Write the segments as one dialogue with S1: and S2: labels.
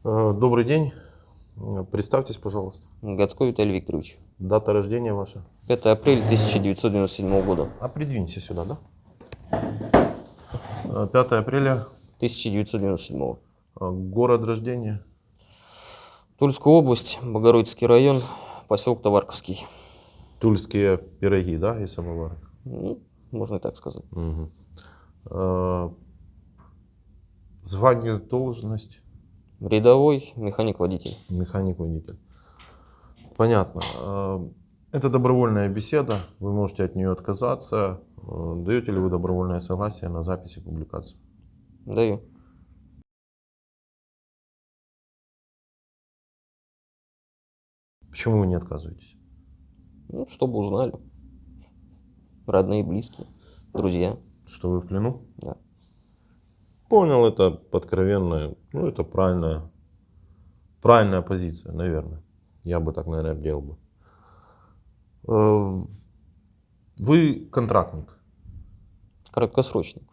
S1: Добрый день. Представьтесь, пожалуйста.
S2: Гацко Виталий Викторович.
S1: Дата рождения ваша?
S2: 5 апреля 1997 года.
S1: А придвинься сюда, да? 5 апреля.
S2: 1997.
S1: Город рождения?
S2: Тульская область, Богородицкий район, поселок Товарковский.
S1: Тульские пироги, да, и самовары?
S2: Ну, можно и так сказать.
S1: Угу. Звание, должность?
S2: Рядовой механик-водитель.
S1: Механик-водитель. Понятно. Это добровольная беседа, вы можете от нее отказаться. Даете ли вы добровольное согласие на запись и публикацию?
S2: Даю.
S1: Почему вы не отказываетесь?
S2: Ну, чтобы узнали. Родные, близкие, друзья.
S1: Что вы в плену?
S2: Да.
S1: Понял, это откровенная, ну это правильная позиция, наверное. Я бы так, наверное, делал бы. Вы контрактник?
S2: Короткосрочник.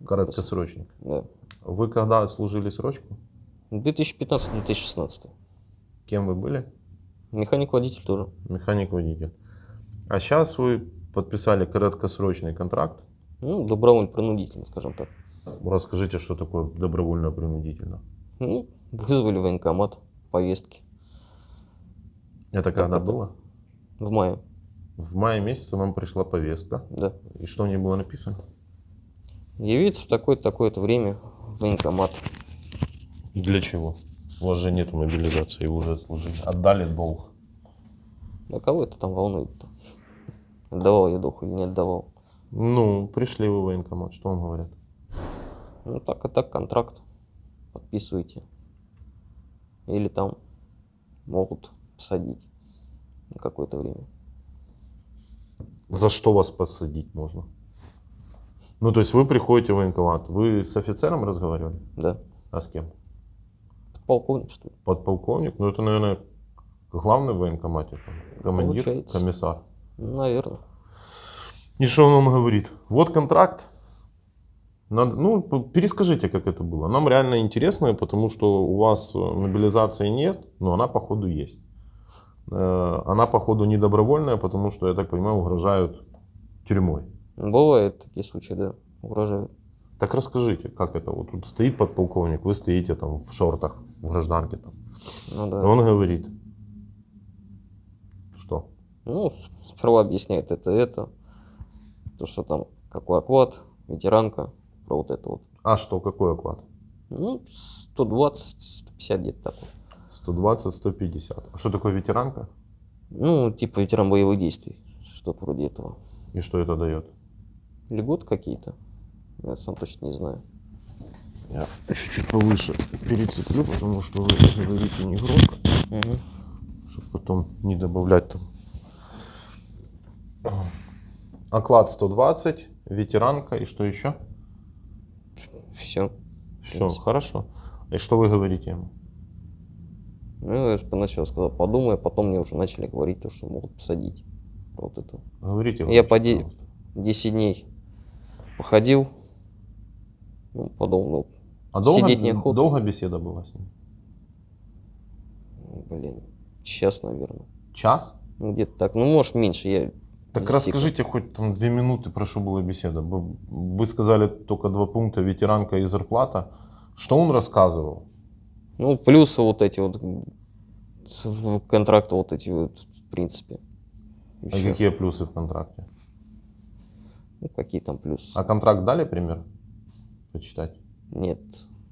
S1: Короткосрочник.
S2: Да.
S1: Вы когда отслужили срочку?
S2: 2015-2016.
S1: Кем вы были?
S2: Механик-водитель тоже.
S1: Механик-водитель. А сейчас вы подписали короткосрочный контракт.
S2: Ну, добровольно-принудительно, скажем так.
S1: Расскажите, что такое добровольно-принудительно.
S2: Ну, вызвали в военкомат повестки.
S1: Это когда было?
S2: В мае.
S1: В мае месяце вам пришла повестка.
S2: Да.
S1: И что в ней было написано?
S2: Явиться в такое-то время в военкомат.
S1: Для чего? У вас же нет мобилизации, вы уже отслужили. Отдали долг.
S2: А кого это там волнует-то? Отдавал я долг или не отдавал?
S1: Ну, пришли вы в военкомат, что вам говорят?
S2: Ну, так и так, контракт подписываете. Или там могут посадить на какое-то время.
S1: За что вас посадить можно? Ну, то есть вы приходите в военкомат, вы с офицером разговаривали?
S2: Да.
S1: А с кем?
S2: Полковник, что ли?
S1: Подполковник? Ну, это, наверное, главный в военкомате, командир,
S2: Получается.
S1: комиссар.
S2: Ну, наверное.
S1: И что он вам говорит? Вот контракт. Надо, ну, перескажите, как это было. Нам реально интересно, потому что у вас мобилизации нет, но она, походу, есть. Она, походу, не добровольная, потому что, я так понимаю, угрожают тюрьмой.
S2: Бывают такие случаи, да, угрожают.
S1: Так расскажите, как это? Вот тут стоит подполковник, вы стоите там в шортах, в гражданке там.
S2: Ну, да.
S1: И он говорит, что?
S2: Ну, сперва объясняет это. То, что там, какой оклад, ветеранка, про вот это вот.
S1: А что, какой оклад?
S2: Ну, 120-150 где-то такой.
S1: 120-150. А что такое ветеранка?
S2: Ну, типа ветеран боевых действий, что-то вроде этого.
S1: И что это дает?
S2: Льготы какие-то, я сам точно не знаю.
S1: Я чуть-чуть повыше перецеплю, потому что вы говорите не громко, чтобы потом не добавлять там. Оклад 120, ветеранка и что еще?
S2: Все.
S1: Все, хорошо. И что вы говорите ему?
S2: Ну, я поначалу сказал, подумай, а потом мне уже начали говорить то, что могут посадить. Вот это.
S1: Говорите.
S2: Я
S1: пожалуйста.
S2: 10 дней походил, ну, подумал,
S1: А
S2: сидеть неохота.
S1: долго беседа была с ним?
S2: Блин, час, наверное.
S1: Час?
S2: Ну, где-то так. Ну, может, меньше. Я
S1: Так расскажите хоть там 2 минуты, про что была беседа. Вы сказали только 2 пункта, ветеранка и зарплата. Что он рассказывал?
S2: Ну, плюсы вот эти вот, контракты вот эти вот, в принципе. И
S1: А
S2: всё.
S1: какие плюсы в контракте?
S2: Ну, какие там плюсы?
S1: А контракт дали пример? Почитать?
S2: Нет,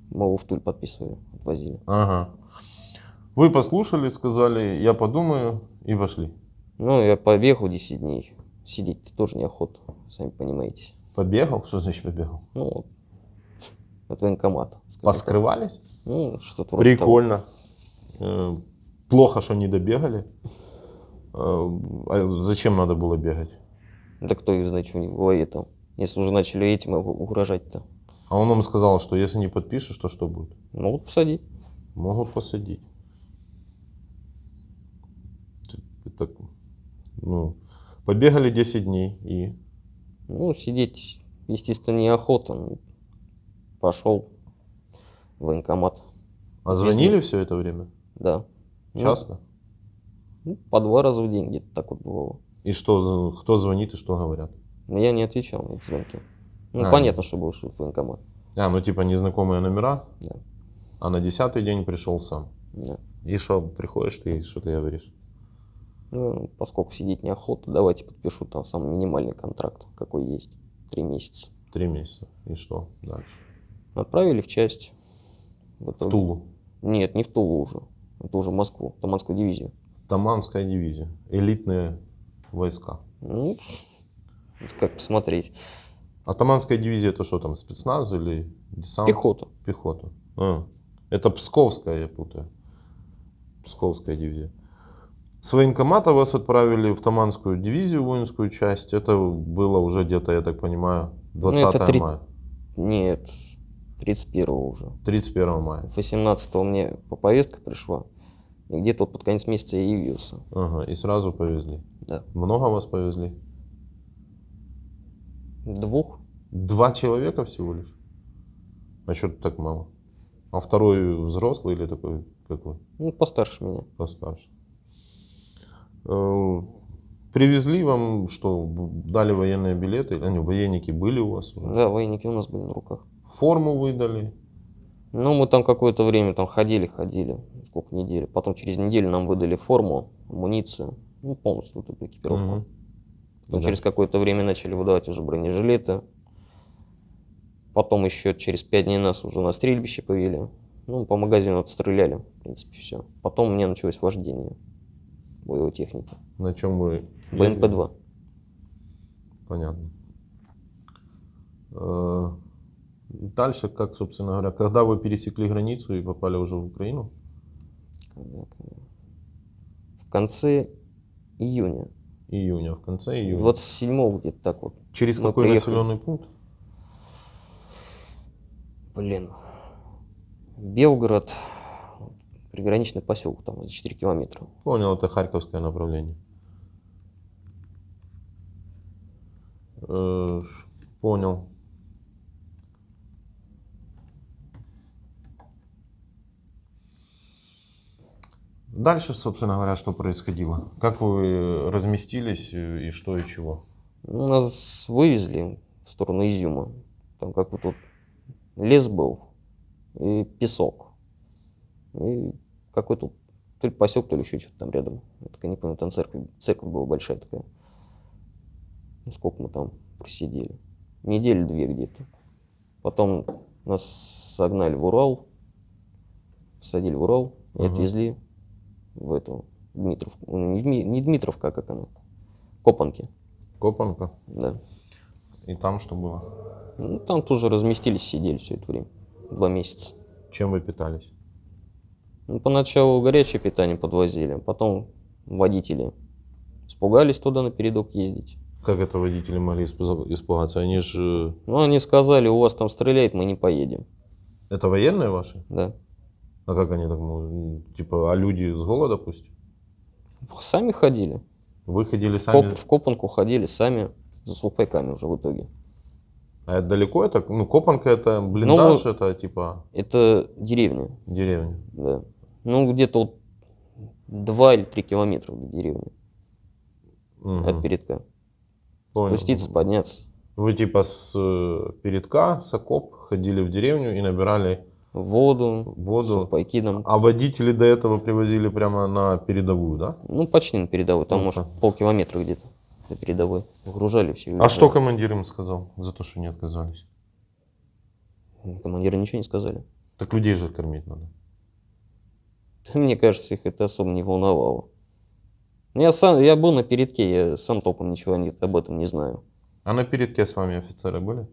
S2: мы его в Туль подписывали, отвозили.
S1: Ага. Вы послушали, сказали, я подумаю, и пошли.
S2: Ну, я побегал 10 дней. Сидеть тоже неохота, сами понимаете.
S1: Побегал? Что значит побегал?
S2: Ну, от военкомата. скажем так.
S1: Поскрывались?
S2: Ну, что-то вроде того.
S1: Прикольно. Плохо, что не добегали. А зачем надо было бегать?
S2: Да кто их знает, что у них в голове там. Если уже начали этим угрожать-то.
S1: А он вам сказал, что если не подпишешь, то что будет?
S2: Могут посадить.
S1: Могут посадить. Это, ну, побегали 10 дней и...
S2: Ну, сидеть, естественно, неохота. Ну, пошел в военкомат.
S1: А
S2: Отвезли.
S1: звонили все это время?
S2: Да. Ну,
S1: Часто?
S2: ну, по 2 раза в день где-то так вот бывало.
S1: И что, кто звонит и что говорят?
S2: Но я не отвечал на эти звонки. Ну,
S1: А,
S2: понятно, что был в военкомат.
S1: ну типа незнакомые номера,
S2: Да.
S1: а на 10-й день пришел сам.
S2: Да.
S1: И что, приходишь ты, и что ты говоришь?
S2: Ну, поскольку сидеть неохота, давайте подпишу там самый минимальный контракт, какой есть. 3 месяца.
S1: 3 месяца. И что дальше?
S2: Отправили в часть. В
S1: В
S2: итоге.
S1: Тулу.
S2: Нет, не в Тулу уже. Это уже в Москву, Таманскую дивизию.
S1: Таманская дивизия. Элитные войска.
S2: Ну, как посмотреть.
S1: А Таманская дивизия это что там, спецназ или десант?
S2: Пехота.
S1: Пехота. Это Псковская, я путаю. Псковская дивизия. С военкомата вас отправили в Таманскую дивизию, воинскую часть. Это было уже где-то, я так понимаю, 20
S2: это 30
S1: мая.
S2: Нет, 31-го уже.
S1: 31 мая.
S2: 18-го мне по повестка пришла. И где-то вот под конец месяца я явился.
S1: Ага, и сразу повезли.
S2: Да.
S1: Много вас повезли?
S2: 2.
S1: 2 человека всего лишь? А что так мало? А второй взрослый или такой, как вы,
S2: Ну, постарше меня.
S1: постарше? Привезли вам что, дали военные билеты? Они, военники были у вас уже?
S2: Да, военники у нас были на руках.
S1: Форму выдали?
S2: Ну, мы там какое-то время там ходили, сколько недель. Потом через неделю нам выдали форму, амуницию, ну, полностью вот эту экипировку.
S1: Мгм.
S2: Потом
S1: Да.
S2: через какое-то время начали выдавать уже бронежилеты. Потом еще через 5 дней нас уже на стрельбище повели. Ну, по магазину отстреляли, в принципе, все. Потом у меня началось вождение боевой техники.
S1: На чем вы ездили?
S2: БМП-2.
S1: Понятно. Дальше, как, собственно говоря, когда вы пересекли границу и попали уже в Украину?
S2: В конце июня.
S1: Июня, в конце июня.
S2: 27-го где-то так вот.
S1: Через
S2: мы
S1: какой
S2: приехали.
S1: населенный пункт?
S2: Блин. Белгород. Приграничный поселок там за 4 километра.
S1: Понял, это Харьковское направление. Понял. Дальше, собственно говоря, что происходило? Как вы разместились и что и чего?
S2: Ну, нас вывезли в сторону Изюма. Там как бы тут лес был и песок. И какой-то то ли поселок, то ли еще что-то там рядом. Я так и не помню, там церковь была большая такая. Ну, сколько мы там просидели? Недели 2 где-то. Потом нас согнали в Урал, посадили в Урал и
S1: Мгм.
S2: отвезли в эту Дмитровку. Ну, не Дмитровка, а как она? Копанки.
S1: Копанка.
S2: Да.
S1: И там что было?
S2: Ну, там тоже разместились, сидели все это время. 2 месяца.
S1: Чем вы питались?
S2: Ну, поначалу горячее питание подвозили, а потом водители испугались туда на передок ездить.
S1: Как это водители могли испугаться? Они же...
S2: Ну, они сказали, у вас там стреляет, мы не поедем.
S1: Это военные ваши?
S2: Да.
S1: А как они так могут? Типа, а люди с голода пусть?
S2: Сами ходили.
S1: Вы ходили сами?
S2: В Копанку ходили сами за сухпайками уже в итоге.
S1: А это далеко это? Ну, Копанка это блиндаж,
S2: Ну,
S1: это типа
S2: Это деревня,
S1: деревня.
S2: да. Ну, где-то вот 2 или 3 километра до деревни
S1: Мгм.
S2: от передка.
S1: Понял.
S2: Спуститься, подняться.
S1: Вы типа с передка, с окоп ходили в деревню и набирали
S2: Воду,
S1: воду.
S2: сухпайки нам.
S1: А водители до этого привозили прямо на передовую, да?
S2: Ну, почти на передовой. Там,
S1: Ну-ка.
S2: может, полкилометра где-то до передовой. Выгружали все.
S1: А что командир им сказал за то, что не отказались?
S2: Командиры ничего не сказали.
S1: Так людей же кормить надо.
S2: Мне кажется, их это особо не волновало. Я был на передке, я сам толком ничего об этом не знаю.
S1: А на передке с вами офицеры были?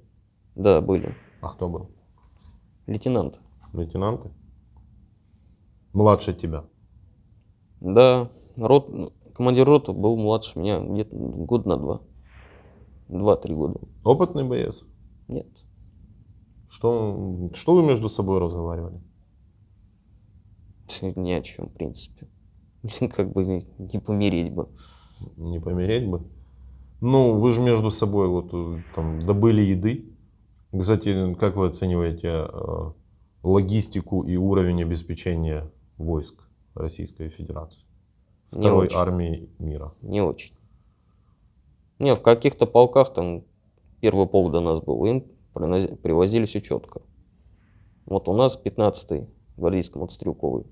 S2: Да, были.
S1: А кто был?
S2: Лейтенант.
S1: Лейтенанты? Младше тебя?
S2: Да, командир роты был младше меня где-то год на 2. 2-3 года.
S1: Опытный боец?
S2: Нет.
S1: Что вы между собой разговаривали?
S2: Ни о чем, в принципе. Как бы не помереть бы.
S1: Не помереть бы? Ну, вы же между собой вот там добыли еды. Кстати, как вы оцениваете логистику и уровень обеспечения войск Российской Федерации?
S2: Не
S1: Второй
S2: очень.
S1: армии мира.
S2: Не очень. Не, в каких-то полках там первый полк до нас был, им привозили все четко. Вот у нас 15-й гвардейском от Стрелковой.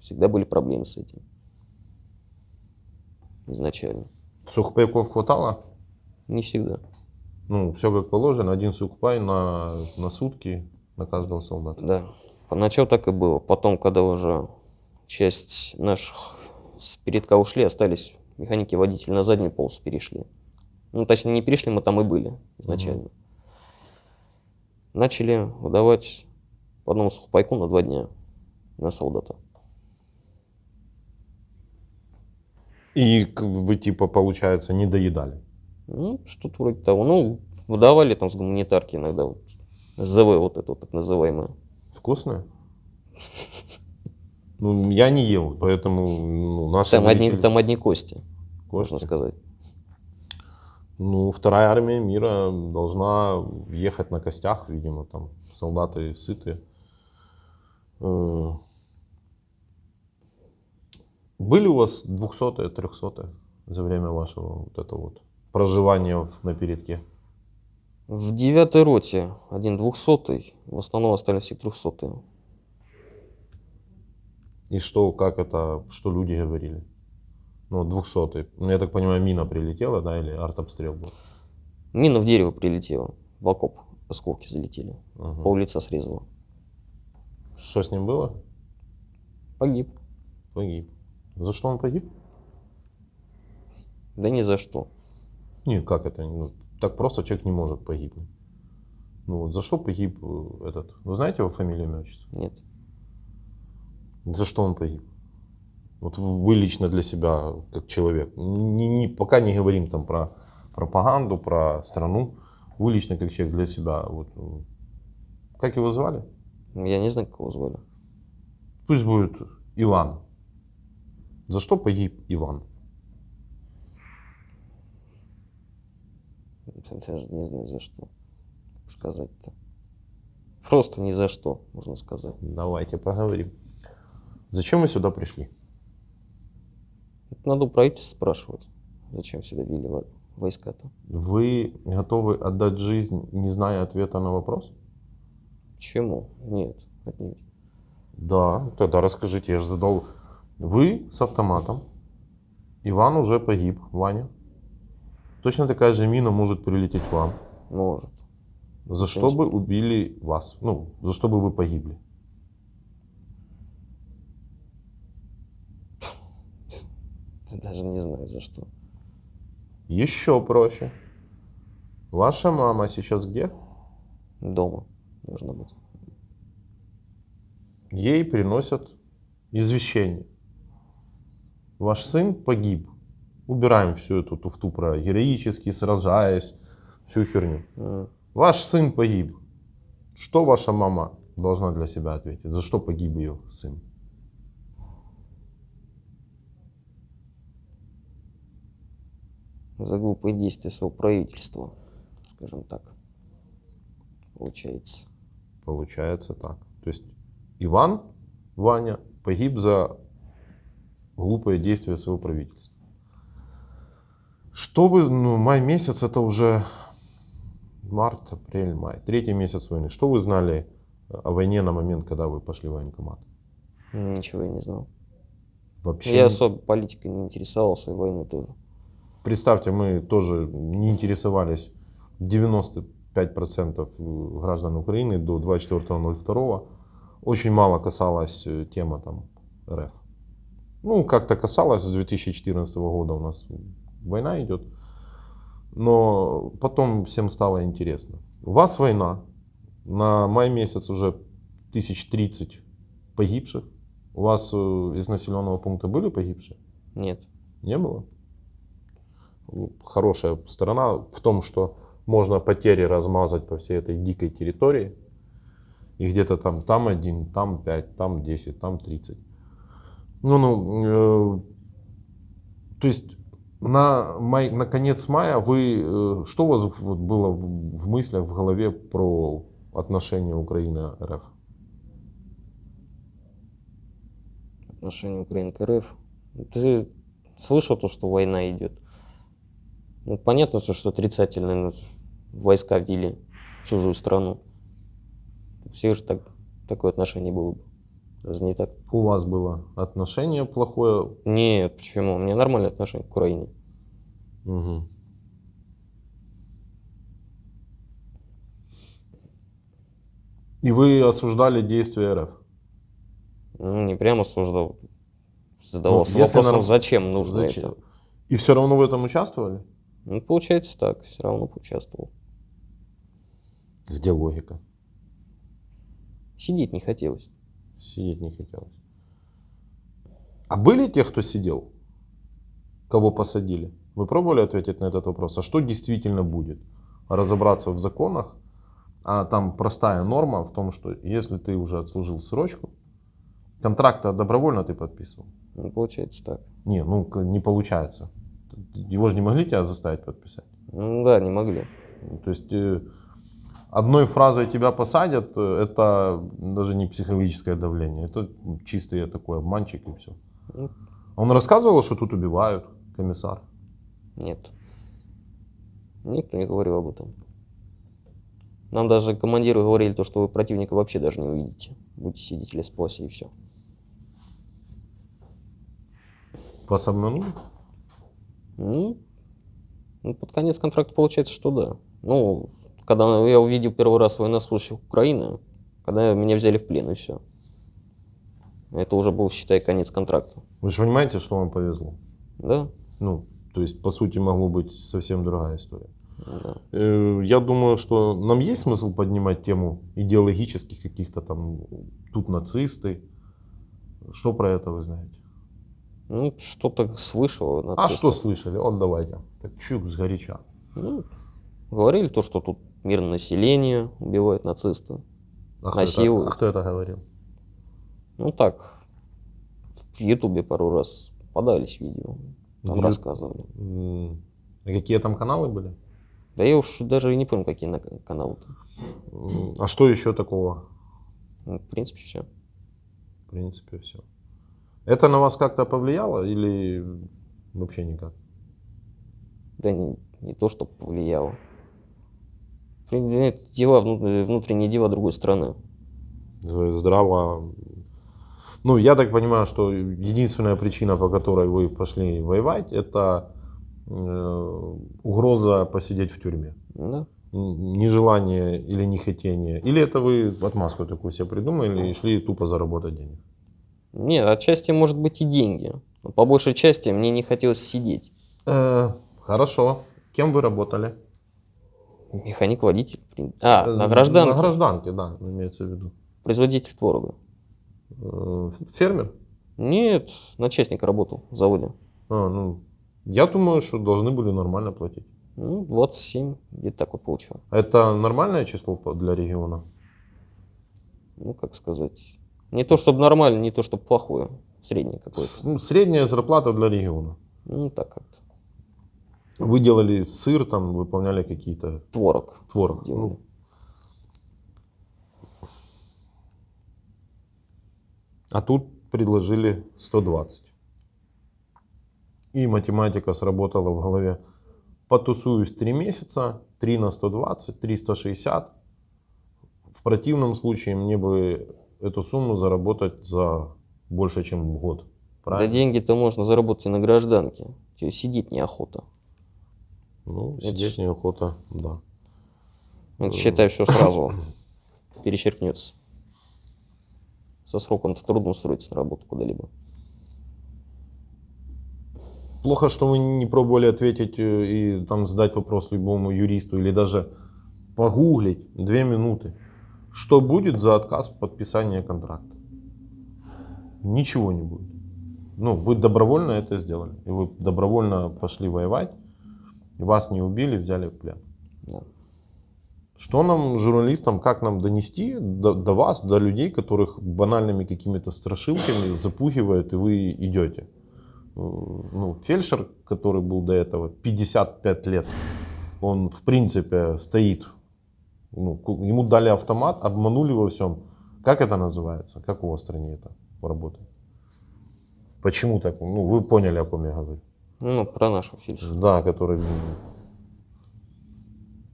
S2: Всегда были проблемы с этим. Изначально.
S1: Сухпайков хватало?
S2: Не всегда.
S1: Ну, все как положено, один сухпай на сутки на каждого солдата.
S2: Да. Поначалу так и было. Потом, когда уже часть наших с передка ушли, остались механики и водители на заднюю полосу перешли. Ну, точнее, не перешли, мы там и были изначально. Начали выдавать по одному сухпайку на 2 дня на солдата.
S1: И вы, типа, получается, не доедали.
S2: Ну, что-то вроде того. Ну, выдавали там с гуманитарки иногда вот ЗВ, вот это вот так называемое.
S1: Вкусное? Ну, я не ел, поэтому ну, наши
S2: Там одни,
S1: зрители-
S2: там одни кости, можно
S1: Кости?
S2: сказать.
S1: Ну, вторая армия мира должна ехать на костях, видимо, там солдаты сытые. Были у вас 200-е, 300-е за время вашего вот этого вот проживания на передке?
S2: В 9-й роте один 200-й, в основном остались все 300-е.
S1: И что, как это, что люди говорили? Ну, 200-й. Ну, я так понимаю, мина прилетела, да, или артобстрел был?
S2: Мина в дерево прилетела, в окоп, осколки залетели,
S1: Ага.
S2: пол-лица срезала.
S1: Что с ним было?
S2: Погиб.
S1: Погиб. За что он погиб?
S2: Да ни за что.
S1: Не, как это? Ну, так просто человек не может погибнуть. Ну, вот за что погиб этот? Вы знаете его фамилию, имя, отчество?
S2: Нет.
S1: За что он погиб? Вот вы лично для себя, как человек, пока не говорим там про пропаганду, про страну, вы лично как человек для себя, вот, как его звали?
S2: Я не знаю, как его звали.
S1: Пусть будет Иван. За что погиб Иван?
S2: Я даже не знаю, за что. Как сказать-то. Просто ни за что, можно сказать.
S1: Давайте поговорим. Зачем вы сюда пришли?
S2: Это надо у правительства спрашивать, зачем сюда ввели войска-то.
S1: Вы готовы отдать жизнь, не зная ответа на вопрос?
S2: Чему? Нет, отнюдь.
S1: Да, тогда расскажите, я же задал. Вы с автоматом, Иван уже погиб, Ваня. Точно такая же мина может прилететь вам.
S2: Может.
S1: За что бы убили вас? Ну, за что бы вы погибли?
S2: Я даже не знаю, за что.
S1: Еще проще. Ваша мама сейчас где?
S2: Дома должна быть.
S1: Ей приносят извещение. Ваш сын погиб. Убираем всю эту туфту про героически сражаясь, всю херню. Ваш сын погиб. Что ваша мама должна для себя ответить? За что погиб ее сын?
S2: За глупые действия своего правительства, скажем так. Получается.
S1: Получается так. То есть Иван, Ваня, погиб за глупое действие своего правительства. Что вы, ну, май месяц, это уже март, апрель, май, 3-й месяц войны. Что вы знали о войне на момент, когда вы пошли в военкомат?
S2: Ничего я не знал.
S1: Вообще.
S2: Я особо политикой не интересовался, и войной тоже.
S1: Представьте, мы тоже не интересовались 95% граждан Украины до 24.02. Очень мало касалась тема там РФ. Ну, как-то касалось, с 2014 года у нас война идет. Но потом всем стало интересно. У вас война. На май месяц уже 1030 погибших. У вас из населенного пункта были погибшие?
S2: Нет.
S1: Не было? Хорошая сторона в том, что можно потери размазать по всей этой дикой территории. И где-то там 1, там 5, там 10, там 30. То есть на конец мая что у вас было в мыслях, в голове про отношения Украины РФ?
S2: отношение Украины к РФ. Ты слышал то, что война идет? Ну, понятно, что отрицательно, ну, войска ввели в чужую страну. У всех же такое отношение было бы. Разве не так?
S1: У вас было отношение плохое?
S2: Нет, почему? У меня нормальное отношение к Украине.
S1: Мгм. И вы осуждали действия РФ?
S2: Ну, не прямо осуждал. Задавался
S1: Ну, если
S2: вопросом,
S1: норм-
S2: зачем нужно
S1: Зачем?
S2: это.
S1: И все равно в этом участвовали?
S2: Ну, получается так, все равно поучаствовал.
S1: Где логика?
S2: Сидеть не хотелось.
S1: Сидеть не хотелось. А были те, кто сидел? Кого посадили? Вы пробовали ответить на этот вопрос? А что действительно будет? Разобраться в законах. А там простая норма в том, что если ты уже отслужил срочку, контракт добровольно ты подписывал.
S2: Ну, получается так.
S1: Не, ну не получается. Его же не могли тебя заставить подписать.
S2: Ну да, не могли.
S1: То есть одной фразой тебя посадят, это даже не психологическое давление, это чистый такой обманчик и все.
S2: Ну,
S1: Он рассказывал, что тут убивают, комиссар.
S2: нет. Никто не говорил об этом. Нам даже командиры говорили, то, что вы противника вообще даже не увидите. Будете сидеть в лесополосе и все.
S1: Вас обманули?
S2: Ну, под конец контракта получается, что да. Ну, когда я увидел первый раз военнослужащих Украины, когда меня взяли в плен и все. Это уже был, считай, конец контракта.
S1: Вы же понимаете, что вам повезло?
S2: Да?
S1: Ну, то есть, по сути, могло быть совсем другая история.
S2: Да.
S1: Я думаю, что нам есть смысл поднимать тему идеологических каких-то там, тут нацисты. Что про это вы знаете?
S2: Ну, что-то слышал.
S1: А
S2: нацистов.
S1: что слышали? Вот давайте. Так чук сгоряча.
S2: Ну, говорили то, что тут мирное население убивают нацисты. Насилуют.
S1: А кто это говорил?
S2: Ну так, в Ютубе пару раз подались видео, там
S1: В Ю-
S2: рассказывали.
S1: А какие там каналы были?
S2: Да я уж даже и не помню, какие каналы-то.
S1: А что еще такого?
S2: Ну, в принципе, все.
S1: В принципе, все. Это на вас как-то повлияло или вообще никак?
S2: Да не то, что повлияло. Это дела, внутренние дела другой страны.
S1: Здраво. Ну, я так понимаю, что единственная причина, по которой вы пошли воевать, это угроза посидеть в тюрьме.
S2: Да?
S1: Нежелание или нехотение. Или это вы отмазку такую себе придумали и шли тупо заработать денег?
S2: Нет, отчасти может быть и деньги. Но по большей части мне не хотелось сидеть.
S1: Хорошо. Кем вы работали?
S2: Механик-водитель. На гражданке.
S1: На гражданке, да, имеется в виду.
S2: Производитель творога.
S1: Фермер?
S2: Нет, начальник работал в заводе.
S1: Ну, я думаю, что должны были нормально платить.
S2: Ну, 27, где-то так вот получил.
S1: Это нормальное число для региона?
S2: Ну, как сказать. Не то, чтобы нормально, не то, чтобы плохое. Среднее какое-то.
S1: Средняя зарплата для региона.
S2: Ну, так как-то.
S1: Вы делали сыр, там выполняли какие-то
S2: Творог.
S1: творог.
S2: делали.
S1: Ну, а тут предложили 120. И математика сработала в голове. Потусуюсь 3 месяца, 3 на 120, 360. В противном случае мне бы эту сумму заработать за больше, чем год.
S2: Да
S1: Правильно?
S2: деньги-то можно заработать и на гражданке. Тебе сидеть неохота.
S1: Ну,
S2: Это
S1: сидеть
S2: ж-
S1: неохота, да.
S2: Это, считай, все сразу перечеркнется. Со сроком-то трудно устроиться на работу куда-либо.
S1: Плохо, что вы не пробовали ответить и там задать вопрос любому юристу или даже погуглить 2 минуты. Что будет за отказ в подписании контракта? Ничего не будет. Ну, вы добровольно это сделали. И вы добровольно пошли воевать. И вас не убили, взяли в плен.
S2: Да.
S1: Что нам, журналистам, как нам донести до вас, до людей, которых банальными какими-то страшилками запугивают, и вы идете? Ну, фельдшер, который был до этого 55 лет, он в принципе стоит, ну, ему дали автомат, обманули во всем. Как это называется? Как у вас в стране это работает? Почему так? Ну, вы поняли, о ком я говорю.
S2: Ну, про нашего фельдшера.
S1: Да, который...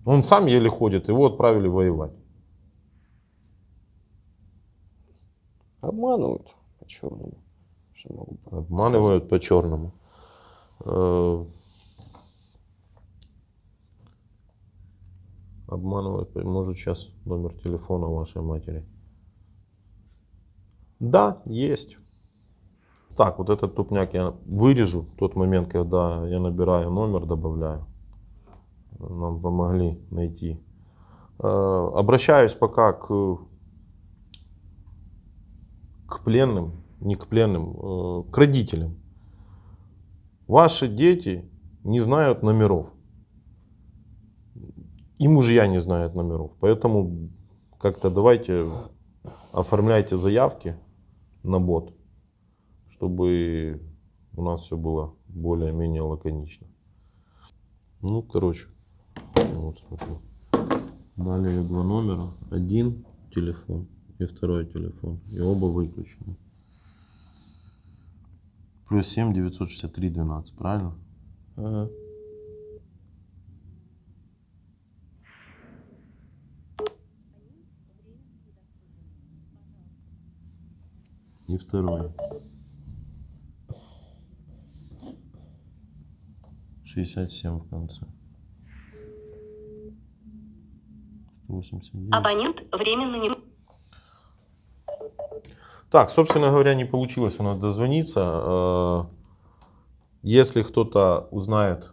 S1: Он сам еле ходит, его отправили воевать.
S2: Обманывают по-черному. Что могу
S1: Обманывают по-черному. Обманывают. Может, сейчас номер телефона вашей матери. Да, есть. Так, вот этот тупняк я вырежу. Тот момент, когда я набираю номер, добавляю. Нам помогли найти. Обращаюсь пока к пленным, не к пленным, к родителям. Ваши дети не знают номеров. И мужья не знают номеров. Поэтому как-то давайте оформляйте заявки на бот, чтобы у нас все было более-менее лаконично. Ну, короче, вот смотрю. Далее два номера. Один телефон и второй телефон. И оба выключены. Плюс 7 963 12, правильно?
S2: Ага.
S1: И второй. 67 в конце. 189.
S3: Абонент временно не...
S1: Так, собственно говоря, не получилось у нас дозвониться. Если кто-то узнает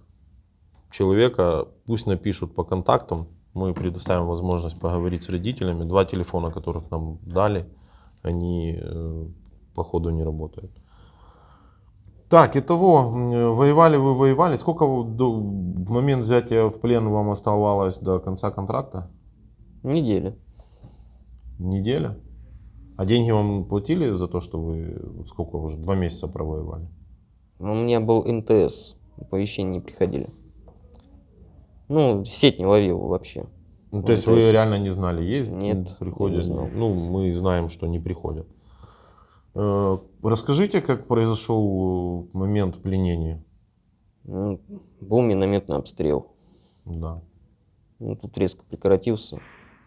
S1: человека, пусть напишут по контактам. Мы предоставим возможность поговорить с родителями. Два телефона, которых нам дали, они походу не работают. Так, итого, воевали вы, воевали. Сколько в момент взятия в плен вам оставалось до конца контракта?
S2: Неделя.
S1: Неделя? А деньги вам платили за то, что вы сколько уже, 2 месяца провоевали?
S2: У меня был МТС, оповещения не приходили. Ну, сеть не ловил вообще.
S1: Ну, то есть вы реально не знали, есть?
S2: Нет,
S1: приходят.
S2: я не знал.
S1: Ну, мы знаем, что не приходят. Расскажите, как произошел момент пленения?
S2: Ну, был минометный обстрел.
S1: Да.
S2: Ну, тут резко прекратился.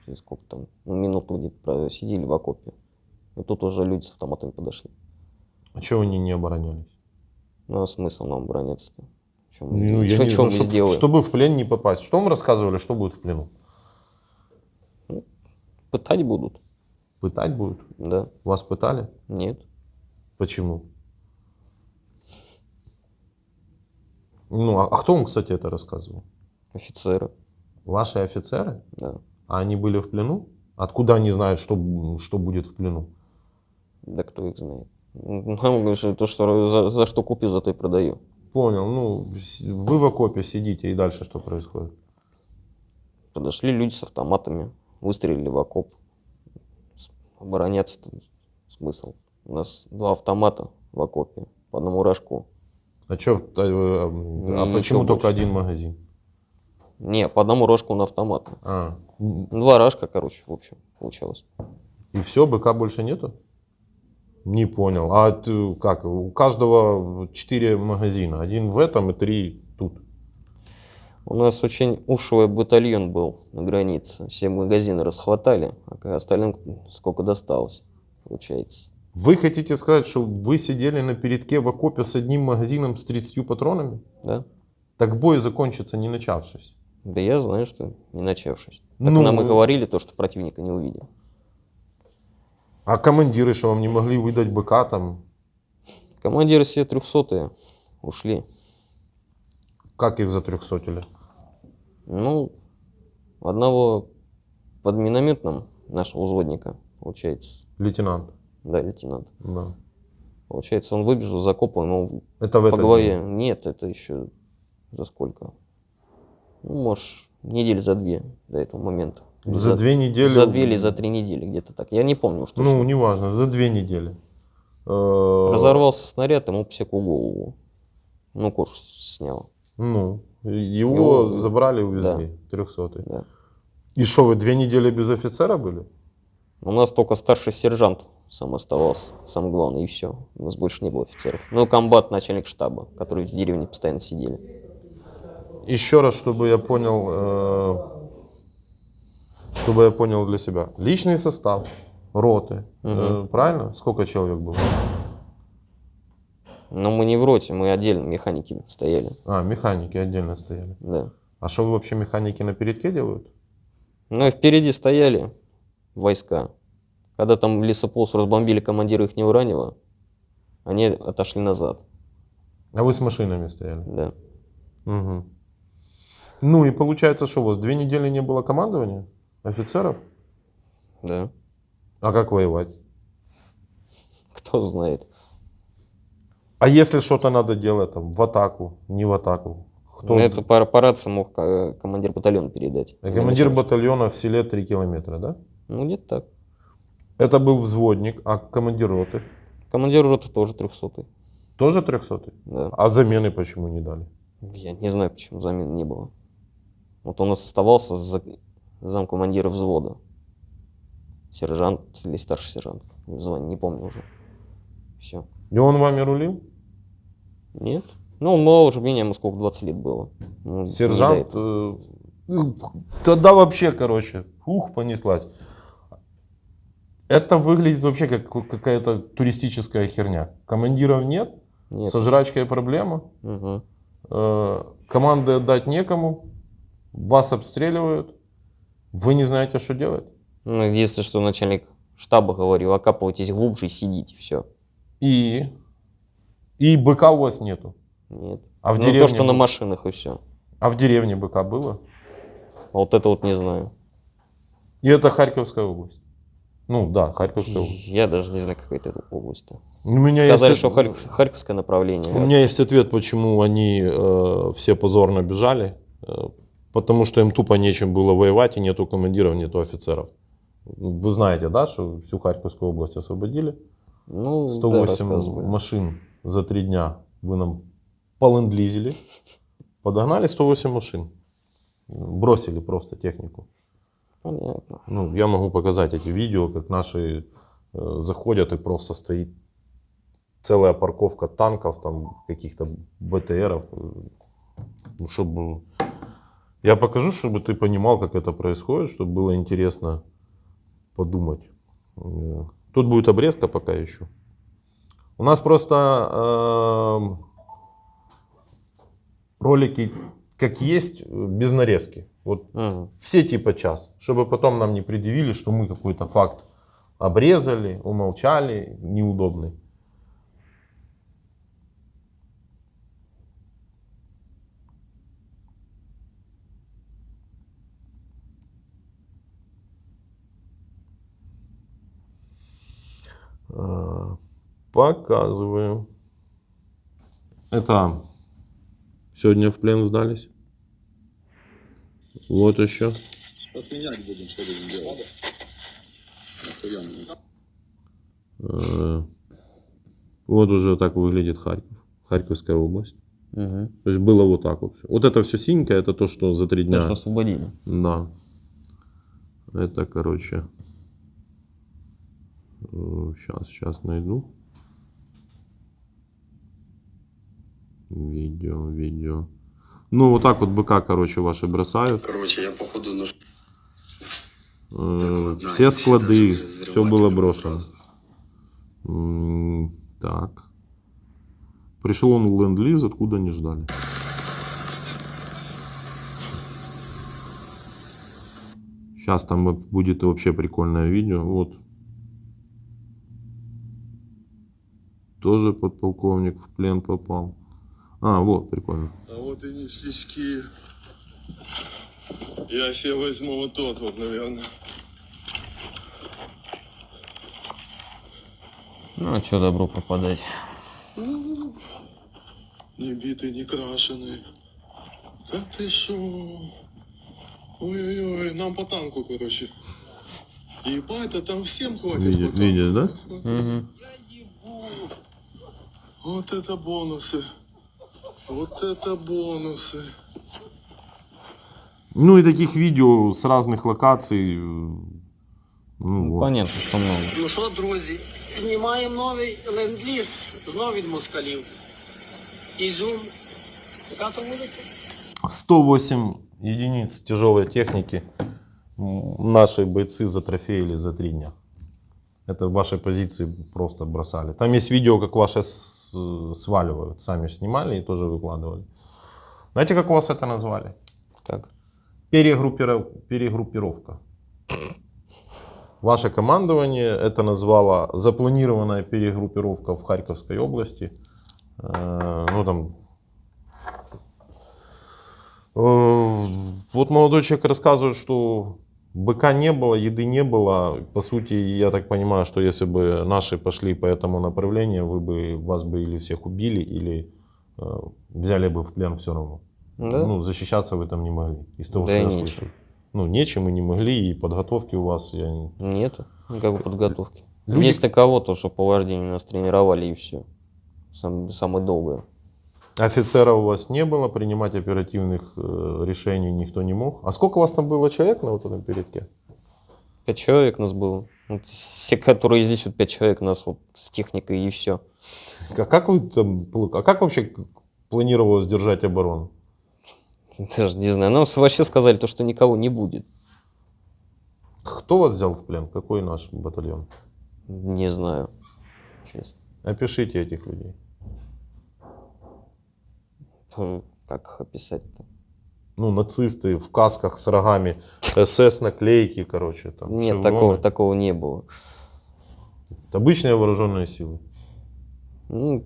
S2: Через сколько там, ну, минуту где-то сидели в окопе. И тут уже люди с автоматами подошли.
S1: А чего они не оборонялись?
S2: Ну, а смысл нам обороняться-то? Что мы,
S1: Ну, я не
S2: что мы
S1: знаю,
S2: сделаем?
S1: чтобы в плен не попасть. Что вам рассказывали, что будет в плену?
S2: Пытать будут?
S1: Пытать будут?
S2: Да.
S1: Вас пытали?
S2: Нет.
S1: Почему? Ну, а кто вам, кстати, это рассказывал?
S2: Офицеры.
S1: Ваши офицеры?
S2: Да.
S1: А они были в плену? Откуда они знают, что будет в плену?
S2: Да кто их знает? Нам говорят, что то, что за что купил, за то и продаю.
S1: Понял. Ну, вы в окопе сидите, и дальше что происходит?
S2: Подошли люди с автоматами, выстрелили в окоп. Обороняться-то смысл. У нас 2 автомата в окопе, по одному рожку.
S1: А почему
S2: ничего
S1: только
S2: больше.
S1: один магазин?
S2: Не, по одному рожку на автомата.
S1: А,
S2: 2 рожка, короче, в общем, получалось.
S1: и все, БК больше нету? Не понял. А как? У каждого 4 магазина. Один в этом и 3 тут.
S2: У нас очень ушлый батальон был на границе. Все магазины расхватали, а остальным сколько досталось, получается.
S1: Вы хотите сказать, что вы сидели на передке в окопе с одним магазином с 30 патронами?
S2: Да?
S1: Так бой закончится, не начавшись.
S2: Да я знаю, что не начавшись. Так
S1: Ну,
S2: нам и говорили то, что противника не увидим.
S1: А командиры, что вам не могли выдать БК там?
S2: Командиры все 300-е ушли.
S1: Как их затрехсотили?
S2: Ну, одного под минометным, нашего взводника, получается.
S1: Лейтенант.
S2: Да, лейтенант.
S1: Да.
S2: Получается, он выбежал за окопом, ему
S1: Это в
S2: по
S1: этот
S2: голове.
S1: день?
S2: Нет, это еще за сколько? Ну, может, недели за 2 до этого момента.
S1: За 2 недели?
S2: За 2 или за 3 недели, где-то так. Я не помню уж точно.
S1: Ну, неважно, за 2 недели.
S2: Разорвался снаряд, ему посеку голову. Ну, кожу снял.
S1: Ну, его
S2: Его-
S1: забрали, увезли, 300-й.
S2: Да.
S1: И что, вы 2 недели без офицера были?
S2: У нас только старший сержант сам оставался, сам главный, и все. У нас больше не было офицеров. Ну, комбат, начальник штаба, которые в деревне постоянно сидели.
S1: Еще раз, чтобы я понял для себя. Личный состав, роты, правильно? Сколько человек было?
S2: Но мы не в роте, мы отдельно механики стояли.
S1: А, механики отдельно стояли.
S2: Да.
S1: А что вы вообще механики на передке делают?
S2: Ну и впереди стояли войска. Когда там лесополосу разбомбили командира ихнего раннего, они отошли назад.
S1: А вы с машинами стояли?
S2: Да.
S1: Угу. Ну и получается, что у вас 2 недели не было командования? Офицеров?
S2: Да.
S1: А как воевать?
S2: Кто знает.
S1: А если что-то надо делать там в атаку, не в атаку? Кто...
S2: Ну, это по рации мог командир батальона передать.
S1: А командир батальона в селе 3 километра, да?
S2: Ну, где-то так.
S1: Это был взводник, а командир роты?
S2: Командир роты тоже 300-й.
S1: Тоже 300-й?
S2: Да.
S1: А замены почему не дали?
S2: Я не знаю, почему замен не было. Вот он у нас оставался замкомандира взвода. Сержант или старший сержант. Звание не помню уже. Все.
S1: И он вами рулил?
S2: Нет. Ну, он моложе меня, ему сколько, 20 лет было. Ну,
S1: Сержант? Тогда вообще, короче, понеслась. Это выглядит вообще как какая-то туристическая херня. Командиров нет,
S2: Нет.
S1: со жрачкой проблема,
S2: Угу.
S1: команды отдать некому, вас обстреливают, вы не знаете, что делать.
S2: Ну, единственное, что начальник штаба говорил, окапывайтесь глубже и сидите, все.
S1: И быка у вас нету.
S2: Нет.
S1: А в
S2: Ну,
S1: деревне
S2: то, что на
S1: был?
S2: машинах, и все.
S1: А в деревне быка было?
S2: А вот это вот не знаю.
S1: И это Харьковская область. Ну да, Харьковская область.
S2: Я даже не знаю, какая это область-то.
S1: У меня
S2: Сказали,
S1: есть...
S2: что Харьковское направление.
S1: У меня есть ответ, почему они все позорно бежали. Потому что им тупо нечем было воевать, и нету командиров, нету офицеров. Вы знаете, да, что всю Харьковскую область освободили?
S2: Ну,
S1: 108
S2: рассказывали.
S1: машин за 3 дня вы нам поленд-лизили. Подогнали 108 машин. Бросили просто технику.
S2: Понятно.
S1: Ну, я могу показать эти видео, как наши заходят и просто стоит целая парковка танков, там каких-то БТРов. Ну, чтобы... Я покажу, чтобы ты понимал, как это происходит, чтобы было интересно подумать. Тут будет обрезка пока еще. У нас просто ролики как есть, без нарезки. Вот все типа час, чтобы потом нам не предъявили, что мы какой-то факт обрезали, умолчали, неудобный. Показываю. Это сегодня в плен сдались. Вот еще.
S3: Сейчас менять будем, что будем делать.
S1: Вот уже так выглядит Харьков. Харьковская область.
S2: Угу.
S1: То есть было вот так вот. Вот это все синенькое, это то, что за 3 дня.
S2: То, что освободили.
S1: Да. Это, короче. Сейчас найду. Видео. Ну, вот так вот быка, короче, ваши бросают.
S3: Короче, я походу на...
S1: Все склады, все было брошено. Так. Пришел он в ленд-лиз, откуда не ждали. Сейчас там будет вообще прикольное видео. Вот. Тоже подполковник в плен попал. А, вот, прикольно.
S4: А вот и ништячки. Я себе возьму вот тот вот, наверное.
S2: Ну, а что добро пропадать?
S4: Не битый, не крашеный. Да ты шо? Ой-ой-ой, нам по танку, короче. Ебать, а там всем хватит по танку.
S1: Видишь, да?
S2: Угу.
S4: Вот это бонусы. Вот это бонусы.
S1: Ну и таких видео с разных локаций. Ну, вот.
S2: Понятно, что много.
S3: Ну що, друзі,
S5: Знімаємо новий ленд-ліз знов від москалів. Ізюм. Яка то вулиця?
S1: 108 единиц тяжелой техники наши бойцы затрофеили за 3 дня. Это ваши позиции просто бросали. Там есть видео, как ваши сваливают. Сами ж снимали и тоже выкладывали. Знаете, как у вас это назвали?
S2: Так.
S1: Перегруппировка. Ваше командование это назвало запланированная перегруппировка в Харьковской области. Ну там. Вот молодой человек рассказывает, что быка не было, еды не было. По сути, я так понимаю, что если бы наши пошли по этому направлению, вас бы или всех убили, или взяли бы в плен все равно.
S2: Да?
S1: Ну, защищаться вы там не могли. Из того,
S2: Да
S1: что
S2: и
S1: я
S2: нечем.
S1: слышал. Ну, нечем и не могли, и подготовки у вас.
S2: Нету никакой подготовки.
S1: Люди-
S2: Есть на кого-то, что по вождению нас тренировали и все. Самое долгое.
S1: Офицера у вас не было, принимать оперативных решений никто не мог. А сколько у вас там было человек на вот этом передке?
S2: 5 человек нас было. Вот все, которые здесь, вот 5 человек нас вот с техникой и все.
S1: А как вы там, а как вообще планировалось держать оборону?
S2: Даже не знаю. Нам вообще сказали, то, что никого не будет.
S1: Кто вас взял в плен? Какой наш батальон?
S2: Не знаю. Честно.
S1: Опишите этих людей.
S2: Как их описать-то?
S1: Ну, нацисты в касках с рогами, СС наклейки, короче. Там,
S2: Нет,
S1: шевроны.
S2: такого не было.
S1: Обычные вооруженные силы.
S2: Ну,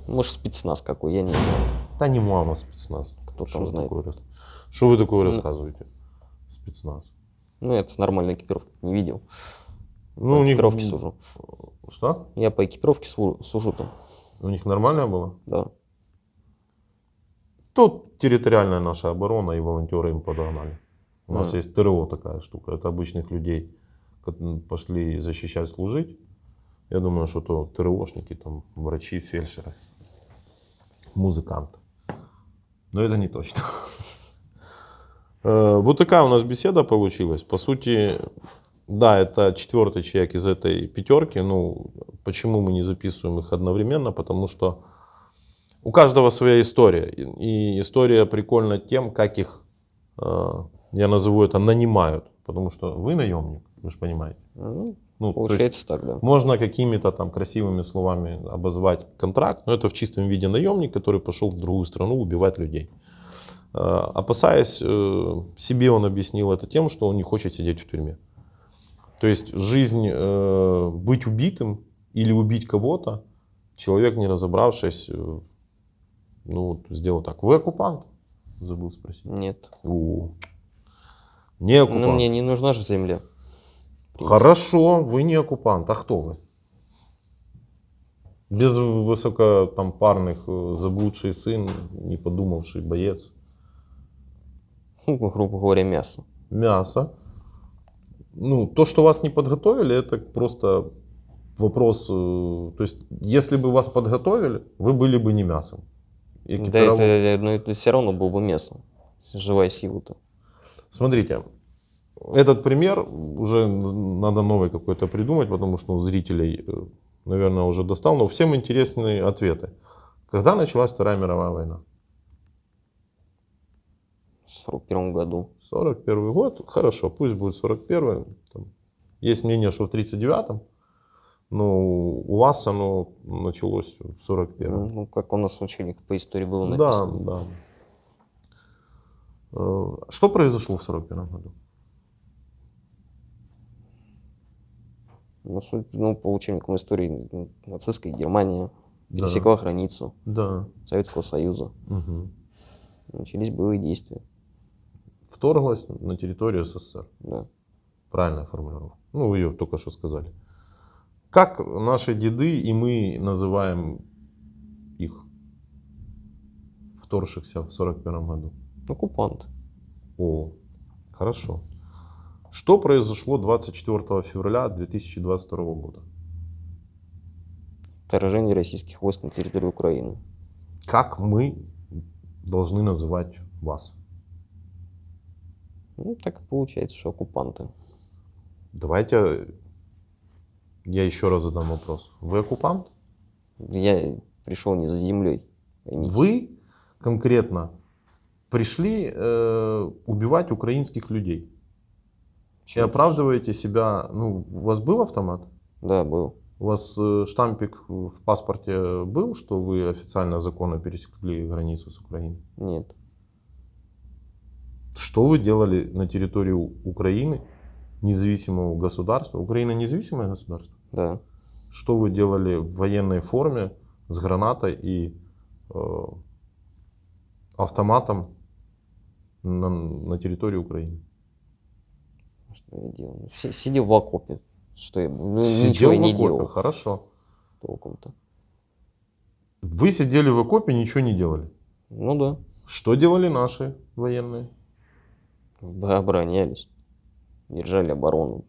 S2: может, спецназ какой, я не знаю.
S1: Да не мама спецназ.
S2: Кто
S1: Что
S2: там
S1: вы
S2: знает.
S1: такое, что вы такое
S2: Ну.
S1: рассказываете? Спецназ.
S2: Ну, я с нормальной экипировки не видел.
S1: Ну,
S2: По
S1: у них...
S2: экипировке сужу.
S1: Что?
S2: Я по экипировке сужу там,
S1: У них нормальная была?
S2: да.
S1: Тут территориальная наша оборона, и волонтеры им подогнали. У нас
S2: А.
S1: есть ТРО такая штука. Это обычных людей, которые пошли защищать, служить. Я думаю, что то ТРОшники, там, врачи, фельдшеры, музыканты. Но это не точно. Вот такая у нас беседа получилась. По сути, да, это 4-й человек из этой 5. Ну, почему мы не записываем их одновременно? Потому что у каждого своя история. И история прикольна тем, как их, я назову это, нанимают. Потому что вы наемник, вы же понимаете.
S2: Ну,
S1: Ну, то есть
S2: получается так, да.
S1: можно какими-то там красивыми словами обозвать контракт, но это в чистом виде наемник, который пошел в другую страну убивать людей. Опасаясь, себе он объяснил это тем, что он не хочет сидеть в тюрьме. То есть жизнь, быть убитым или убить кого-то, человек, не разобравшись, ну, сделал так. Вы оккупант? Забыл спросить.
S2: Нет.
S1: Не оккупант.
S2: Ну, мне не нужна же земля. В принципе.
S1: Хорошо, вы не оккупант. А кто вы? Без высокопарных, заблудший сын, не подумавший боец.
S2: Ну, грубо говоря, мясо.
S1: Мясо. Ну, то, что вас не подготовили, это просто вопрос. То есть, если бы вас подготовили, вы были бы не мясом.
S2: Да,
S1: Экипировал-
S2: но это все равно был бы мясо. Живая сила-то.
S1: Смотрите, этот пример уже надо новый какой-то придумать, потому что зрителей, наверное, уже достал. Но всем интересны ответы. Когда началась Вторая мировая война?
S2: В 41 году.
S1: 41 год, хорошо, пусть будет 41. Там есть мнение, что в 39-м, но у вас оно началось в 41-м.
S2: Ну, как у нас в учебниках по истории было
S1: Да,
S2: написано.
S1: да. Что произошло в 41 году?
S2: Ну, ну, по учебникам истории нацистская Германия
S1: Да.
S2: пересекла границу
S1: Да.
S2: Советского Союза.
S1: Угу.
S2: Начались боевые действия.
S1: Вторглась на территорию СССР.
S2: Да.
S1: Правильная формулировка. Ну, вы ее только что сказали. Как наши деды и мы называем их, вторгшихся в 41 году?
S2: Оккупант.
S1: О, хорошо. Что произошло 24 февраля 2022 года?
S2: Вторжение российских войск на территорию Украины.
S1: Как мы должны называть вас?
S2: Ну, так и получается, что оккупанты.
S1: Давайте Я еще раз задам вопрос. Вы оккупант?
S2: Я пришел не за землей. Поймите.
S1: Вы конкретно пришли убивать украинских людей. И оправдываете себя. Ну, у вас был автомат?
S2: Да, был.
S1: У вас штампик в паспорте был, что вы официально законно пересекли границу с Украиной?
S2: Нет.
S1: Что вы делали на территории Украины, независимого государства? Украина независимое государство?
S2: Да.
S1: Что вы делали в военной форме с гранатой и автоматом на территории Украины?
S2: Что я делал? Сидел в окопе. Что я... Ну,
S1: Сидел
S2: ничего я
S1: в
S2: не
S1: окопе,
S2: делал.
S1: хорошо.
S2: Толком-то.
S1: Вы сидели в окопе, ничего не делали.
S2: Ну да.
S1: Что делали наши военные?
S2: Оборонялись. Держали оборону.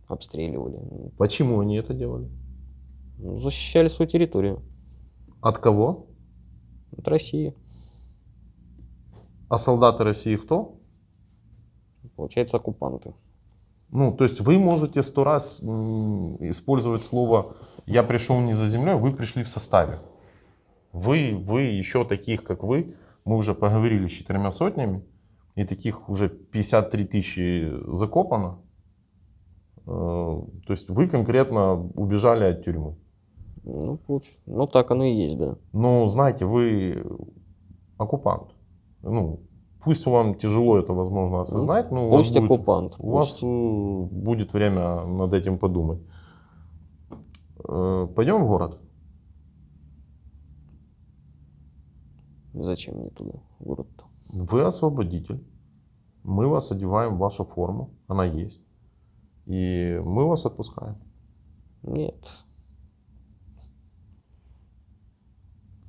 S2: Обстреливали.
S1: Почему они это делали?
S2: Ну, защищали свою территорию.
S1: От кого?
S2: От России.
S1: А солдаты России кто?
S2: Получается, оккупанты.
S1: Ну, то есть вы можете 100 раз использовать слово «я пришел не за землей», вы пришли в составе. Вы еще таких, как вы, мы уже поговорили с 4 сотнями, и таких уже 53 тысячи закопано. То есть вы конкретно убежали от тюрьмы.
S2: Ну, ну, так оно и есть, да.
S1: Но знаете, вы оккупант. Ну, пусть вам тяжело это, возможно, осознать, но
S2: Пусть оккупант.
S1: у вас будет время над этим подумать. Пойдем в город?
S2: Зачем мне туда, в город-то?
S1: Вы освободитель. Мы вас одеваем в вашу форму. Она есть. И мы вас отпускаем.
S2: Нет.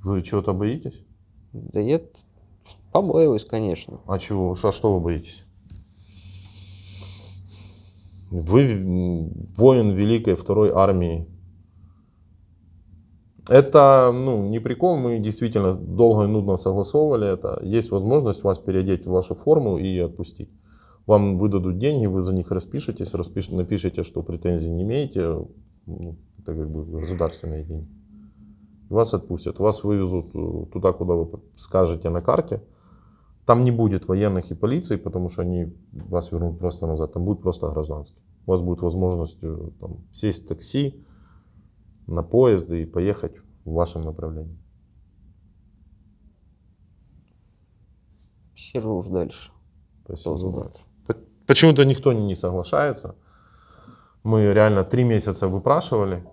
S1: Вы чего-то боитесь?
S2: Да я побаиваюсь, конечно.
S1: А чего? А что вы боитесь? Вы воин Великой Второй армии. Это, ну, не прикол, мы действительно долго и нудно согласовывали это. Есть возможность вас переодеть в вашу форму и отпустить. Вам выдадут деньги, вы за них распишетесь, напишите, что претензий не имеете. Ну, это как бы государственные деньги. Вас отпустят. Вас вывезут туда, куда вы скажете на карте. Там не будет военных и полиции, потому что они вас вернут просто назад. Там будет просто гражданский. У вас будет возможность там, сесть в такси, на поезд и поехать в вашем направлении.
S2: Сижу уж дальше.
S1: Спасибо.
S2: Кто знает.
S1: Почему-то никто не соглашается. Мы реально 3 месяца выпрашивали,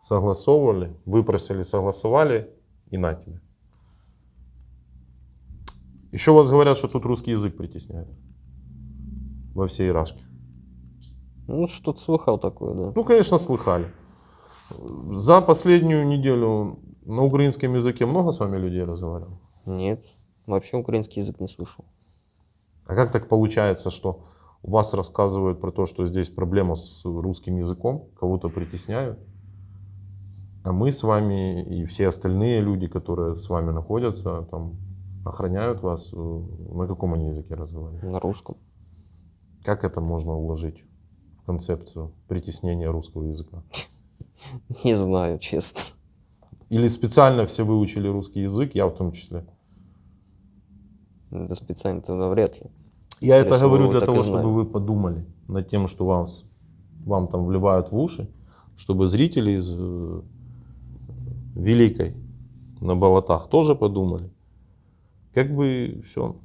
S1: согласовывали, выпросили, согласовали и на тебе. Еще у вас говорят, что тут русский язык притесняет во всей Ирашке.
S2: Ну, что-то слыхал такое, да.
S1: Ну, конечно, слыхали. За последнюю неделю на украинском языке много с вами людей разговаривал?
S2: Нет. Вообще украинский язык не слышал.
S1: А как так получается, что у вас рассказывают про то, что здесь проблема с русским языком, кого-то притесняют, а мы с вами и все остальные люди, которые с вами находятся, там, охраняют вас, на каком они языке разговаривают?
S2: На русском.
S1: Как это можно уложить в концепцию притеснения русского языка?
S2: Не знаю, честно.
S1: Или специально все выучили русский язык, я в том числе?
S2: Да специально-то навряд ли.
S1: Я
S2: Скорее
S1: это
S2: всего,
S1: говорю
S2: вы
S1: для
S2: так и
S1: того,
S2: знали.
S1: чтобы вы подумали над тем, что вам там вливают в уши, чтобы зрители из Великой на болотах тоже подумали. Как бы все.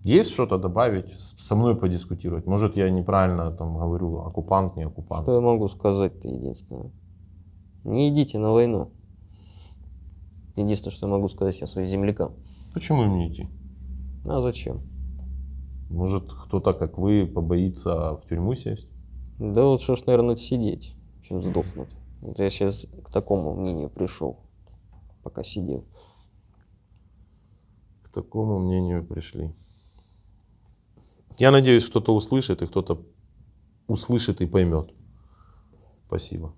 S1: Есть что-то добавить, со мной подискутировать? Может, я неправильно там говорю, оккупант, не оккупант?
S2: Что я могу сказать-то единственное? Не идите на войну. Единственное, что я могу сказать я своим землякам.
S1: Почему им не идти?
S2: А зачем?
S1: Может, кто-то, как вы, побоится в тюрьму сесть?
S2: Да вот что ж, наверное, сидеть, чем сдохнуть. Вот я сейчас к такому мнению пришел, пока сидел.
S1: К такому мнению пришли. Я надеюсь, кто-то услышит, и кто-то услышит и поймет. Спасибо.